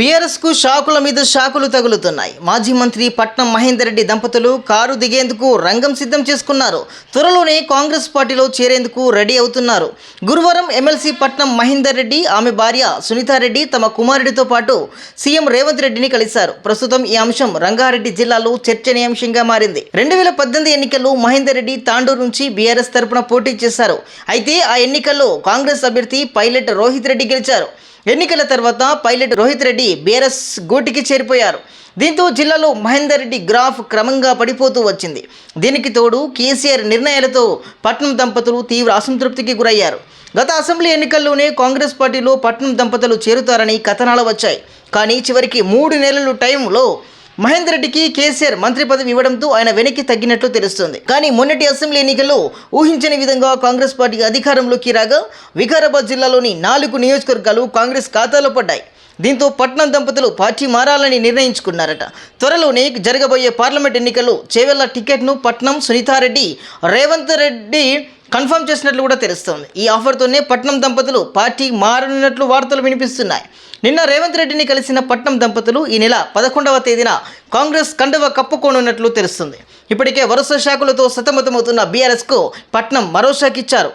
బీఆర్ఎస్కు షాకుల మీద షాకులు తగులుతున్నాయి. మాజీ మంత్రి పట్నం మహేందర్ రెడ్డి దంపతులు కారు దిగేందుకు రంగం సిద్ధం చేసుకున్నారు. త్వరలోనే కాంగ్రెస్ పార్టీలో చేరేందుకు రెడీ అవుతున్నారు. గురువారం ఎమ్మెల్సీ పట్నం మహేందర్ రెడ్డి, ఆమె భార్య సునీతారెడ్డి తమ కుమారుడితో పాటు సీఎం రేవంత్ రెడ్డిని కలిశారు. ప్రస్తుతం ఈ అంశం రంగారెడ్డి జిల్లాలో చర్చనీయాంశంగా మారింది. 2018 ఎన్నికల్లో మహేందర్ రెడ్డి తాండూరు నుంచి బీఆర్ఎస్ తరపున పోటీ చేశారు. అయితే ఆ ఎన్నికల్లో కాంగ్రెస్ అభ్యర్థి పైలట్ రోహిత్ రెడ్డి గెలిచారు. ఎన్నికల తర్వాత పైలట్ రోహిత్ రెడ్డి బీఆర్ఎస్ గూటికి చేరిపోయారు. దీంతో జిల్లాలో మహేందర్ రెడ్డి గ్రాఫ్ క్రమంగా పడిపోతూ వచ్చింది. దీనికి తోడు కేసీఆర్ నిర్ణయాలతో పట్నం దంపతులు తీవ్ర అసంతృప్తికి గురయ్యారు. గత అసెంబ్లీ ఎన్నికల్లోనే కాంగ్రెస్ పార్టీలో పట్నం దంపతులు చేరుతారని కథనాలు వచ్చాయి. కానీ చివరికి 3 నెలల టైంలో మహేందర్ రెడ్డికి కేసీఆర్ మంత్రి పదవి ఇవ్వడంతో ఆయన వెనక్కి తగ్గినట్లు తెలుస్తుంది. కానీ మొన్నటి అసెంబ్లీ ఎన్నికల్లో ఊహించని విధంగా కాంగ్రెస్ పార్టీ అధికారంలోకి రాగా వికారాబాద్ జిల్లాలోని 4 నియోజకవర్గాలు కాంగ్రెస్ ఖాతాలో పడ్డాయి. దీంతో పట్నం దంపతులు పార్టీ మారాలని నిర్ణయించుకున్నారట. త్వరలోనే జరగబోయే పార్లమెంట్ ఎన్నికల్లో చేవెళ్ల టికెట్ను పట్నం సునీతారెడ్డి, రేవంత్ రెడ్డి కన్ఫర్మ్ చేసినట్లు కూడా తెలుస్తోంది. ఈ ఆఫర్తోనే పట్నం దంపతులు పార్టీ మారనున్నట్లు వార్తలు వినిపిస్తున్నాయి. నిన్న రేవంత్ రెడ్డిని కలిసిన పట్నం దంపతులు ఈ నెల 11వ తేదీన కాంగ్రెస్ కండువ కప్పుకోనున్నట్లు తెలుస్తుంది. ఇప్పటికే వరుస షాకులతో సతమతమవుతున్న బీఆర్ఎస్కు పట్నం మరో షాక్ ఇచ్చారు.